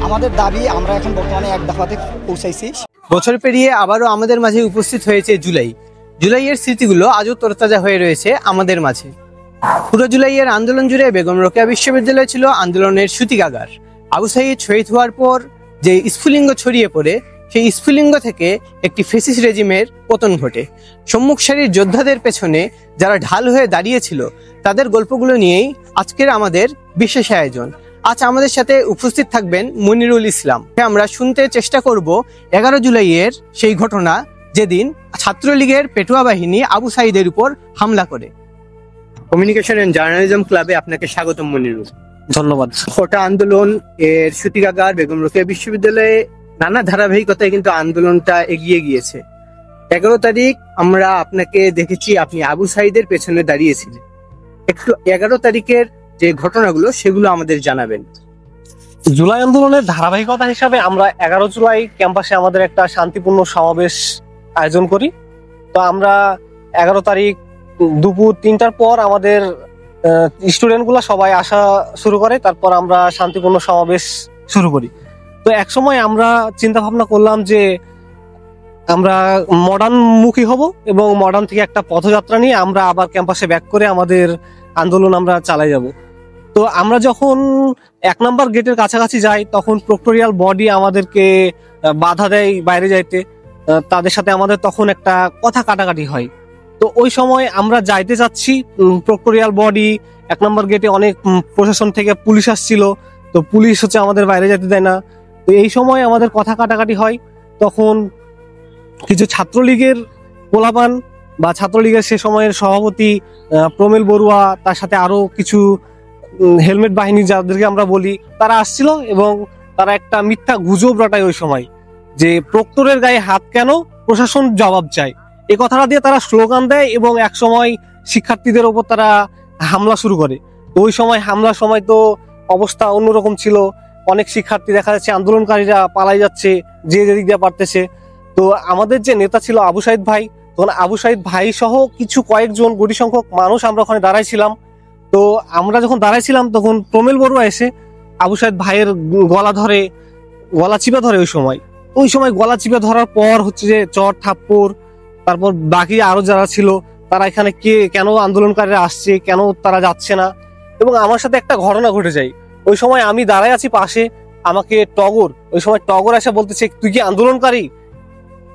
আমাদের দাবি আমরা এখন বর্তমানে এক দফাতে পৌঁছাইছি। বছর পেরিয়ে আবারও আমাদের মাঝে উপস্থিত হয়েছে জুলাইয়ের স্মৃতিগুলো আজও তরতাজা হয়ে রয়েছে আমাদের মাঝে। পুরো জুলাইয়ের আন্দোলন জুড়ে বেগম রোকেয়া বিশ্ববিদ্যালয় ছিল আন্দোলনের সূতিকাগার। আবু সাঈদ শহীদ হওয়ার পর যে স্ফুলিঙ্গ ছড়িয়ে পড়ে, সেই স্ফুলিঙ্গ থেকে একটি ফ্যাসিস্ট রেজিমের পতন ঘটে। সম্মুখ সারির যোদ্ধাদের পেছনে যারা ঢাল হয়ে দাঁড়িয়েছিল, তাদের গল্পগুলো নিয়েই আজকের আমাদের বিশেষ আয়োজন। আজ আমাদের সাথে উপস্থিত থাকবেন মনিরুল ইসলাম। আমরা শুনতে চেষ্টা করব 11 জুলাইয়ের সেই ঘটনা, যেদিন ছাত্রলীগের পেটুয়া বাহিনী আবু সাঈদের উপর হামলা করে। কমিউনিকেশন এন্ড জার্নালিজম ক্লাবে আপনাকে স্বাগতম মনিরুল। ধন্যবাদ। কোটা আন্দোলন এর সূতিকাগার বেগম রোকেয়া বিশ্ববিদ্যালয়ে নানা ধারাবাহিকতায় কিন্তু আন্দোলনটা এগিয়ে গিয়েছে। 11 তারিখ আমরা আপনাকে দেখেছি, আপনি আবু সাঈদের পেছনে দাঁড়িয়েছিলেন। একটু 11 তারিখের যে ঘটনাগুলো সেগুলো আমাদের জানাবেন। জুলাই আন্দোলনের ধারাবাহিকতা হিসাবে আমরা 11 জুলাই ক্যাম্পাসে আমাদের একটা শান্তিপূর্ণ সমাবেশ আয়োজন করি। তো আমরা 11 তারিখ দুপুর 3টার পর আমাদের স্টুডেন্টগুলো সবাই আসা শুরু করে, তারপর আমরা শান্তিপূর্ণ সমাবেশ শুরু করি। তো এক সময় আমরা চিন্তা ভাবনা করলাম যে আমরা মডার্ন মুখী হব এবং মডার্ন থেকে একটা পথযাত্রা নিয়ে আমরা আবার ক্যাম্পাসে ব্যাক করে আমাদের আন্দোলন আমরা চালাই যাব। তো আমরা যখন 1 নম্বর গেটের কাছাকাছি যাই, তখন প্রক্টোরিয়াল বডি আমাদেরকে বাধা দেয় বাইরে যাইতে। তাদের সাথে আমাদের তখন একটা কথা কাটাকাটি হয়। তো ওই সময় আমরা যাইতে চাচ্ছি, প্রক্টোরিয়াল বডি 1 নম্বর গেটে অনেক প্রশাসন থেকে পুলিশ আসছিল। তো পুলিশ হচ্ছে আমাদের বাইরে যেতে দেয় না। তো এই সময় আমাদের কথা কাটাকাটি হয়। তখন কিছু ছাত্রলীগের পোলাপান বা ছাত্রলীগের সে সময়ের সভাপতি প্রমেল বড়ুয়া, তার সাথে আরো কিছু হেলমেট বাহিনী যাদেরকে আমরা বলি, তারা আসছিল এবং তারা একটা মিথ্যা গুজব রটায় ওই সময়, যে প্রক্টরের গায়ে হাত কেন, প্রশাসন জবাব চায়। এই কথাটা দিয়ে তারা স্লোগান দেয় এবং এক সময় শিক্ষার্থীদের ওপর তারা হামলা শুরু করে। তো ওই সময় হামলার সময় তো অবস্থা অন্যরকম ছিল। অনেক শিক্ষার্থী দেখা যাচ্ছে আন্দোলনকারীরা পালাই যাচ্ছে, যে যেদিক দিয়ে পারতেছে। তো আমাদের যে নেতা ছিল আবু সাঈদ ভাই, তখন আবু সাঈদ ভাই সহ কিছু কয়েকজন গুটি সংখ্যক মানুষ আমরা ওখানে দাঁড়াইছিলাম। তো আমরা যখন দাঁড়াইছিলাম তখন প্রমেল বড়ুয়া এসে আবু সাঈদ ভাইয়ের গলা চিপে ধরে। ওই সময় গলা চিপে ধরার পর হচ্ছে যে চর থাপ্পড়, তারপর বাকি আরো যারা ছিল তারা এখানে কেন আন্দোলনকারীরা আসছে, কেন তারা যাচ্ছে না। এবং আমার সাথে একটা ঘটনা ঘটে যায়। ওই সময় আমি দাঁড়ায় আছি পাশে, আমাকে ওই সময় টগর এসে বলতেছে, তুই কি আন্দোলনকারী?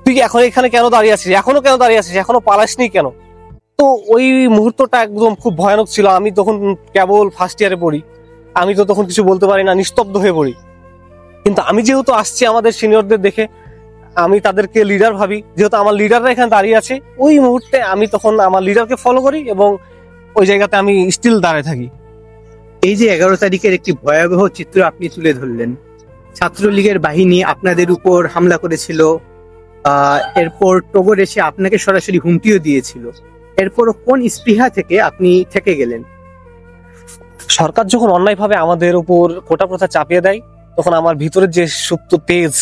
তুই কি এখন এখানে কেন দাঁড়িয়ে আছিস? এখনো কেন দাঁড়িয়ে আছিস? এখনো পালাসনি কেন? তো ওই মুহূর্তটা একদম খুব ভয়ানক ছিল। আমি তখন কেবল ফার্স্ট ইয়ারে পড়ি, আমি তো তখন কিছু বলতে পারি না, নিস্তব্ধ হয়ে পড়ি। কিন্তু আমি যেহেতু আসছি আমাদের সিনিয়রদের দেখে, আমি তাদেরকে লিডার ভাবি, যেহেতু আমার লিডাররা এখানে দাঁড়িয়ে আছে, ওই মুহূর্তে আমি তখন আমার লিডারকে ফলো করি এবং ওই জায়গাতে আমি স্টিল দাঁড়িয়ে থাকি। এই যে 11 তারিখের একটি ভয়াবহ চিত্র আপনি তুলে ধরলেন, ছাত্রলীগের বাহিনী আপনাদের উপর হামলা করেছিল, এরপর টগর এসে আপনাকে সরাসরি হুমকিও দিয়েছিল। এরপর কোন স্পৃহা থেকে আপনি থেকে গেলেন? সরকার যখন অন্যায়ভাবে আমাদের উপর কোটা প্রথা চাপিয়ে দেয়, তখন আমার ভিতরের যে সুপ্ত তেজ,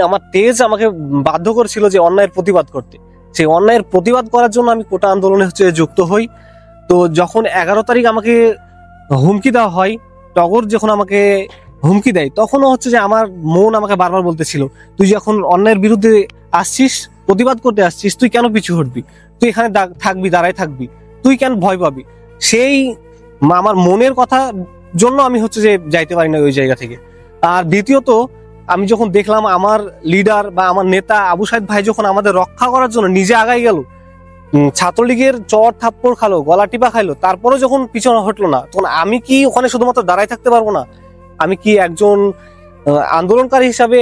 আমার তেজ আমাকে বাধ্য করেছিল যে অন্যায়ের প্রতিবাদ করতে। সেই অন্যায়ের প্রতিবাদ করার জন্য আমি কোটা আন্দোলনে হচ্ছে যুক্ত হই। তো যখন 11 তারিখ আমাকে হুমকি দেওয়া হয়, টগর যখন আমাকে হুমকি দেয়, তখনও হচ্ছে যে আমার মন আমাকে বারবার বলতেছিল, তুই যখন অন্যায়ের বিরুদ্ধে আসছিস, প্রতিবাদ করতে আসছিস, তুই কেন পিছু হটবি? তুই এখানে থাকবি, দাঁড়ায় থাকবি, তুই কেন ভয় পাবি? সেই আমার মনের কথা জন্য আমি হচ্ছে যে যাইতে পারি না ওই জায়গা থেকে। আর দ্বিতীয়ত, আমি যখন দেখলাম আমার লিডার বা আমার নেতা আবু সাঈদ ভাই যখন আমাদের রক্ষা করার জন্য নিজে আগাই গেল, ছাত্রলীগের চর থাপ্পড় খালো, গলা টিপা খাইলো, তারপরে যখন পিছনে হটলো না, তখন আমি কি ওখানে শুধুমাত্র দাঁড়ায় থাকতে পারবো না? আমি কি একজন আন্দোলনকারী হিসাবে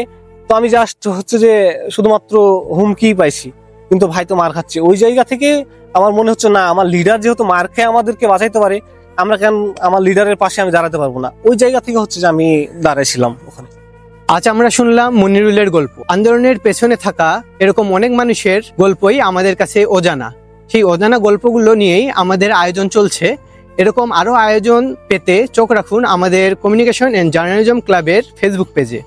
তো আমি জাস্ট হচ্ছে যে শুধুমাত্র হুমকি পাইছি, কিন্তু ভাই তো মার খাচ্ছে। ওই জায়গা থেকে আমার মনে হচ্ছে না, আমার লিডার যেহেতু মার খেয়ে আমাদেরকে বাঁচাইতে পারে, আমরা কেন আমার লিডারের পাশে আমি দাঁড়াতে পারবো না? ওই জায়গা থেকে হচ্ছে যে আমি দাঁড়াইছিলাম ওখানে। আজ আমরা শুনলাম মনিরুলের গল্প। আন্দোলনের পেছনে থাকা এরকম অনেক মানুষের গল্পই আমাদের কাছে অজানা। সেই অজানা গল্পগুলো নিয়েই আমাদের আয়োজন চলছে। এরকম আরো আয়োজন পেতে চোখ রাখুন আমাদের কমিউনিকেশন এন্ড জার্নালিজম ক্লাবের ফেসবুক পেজে।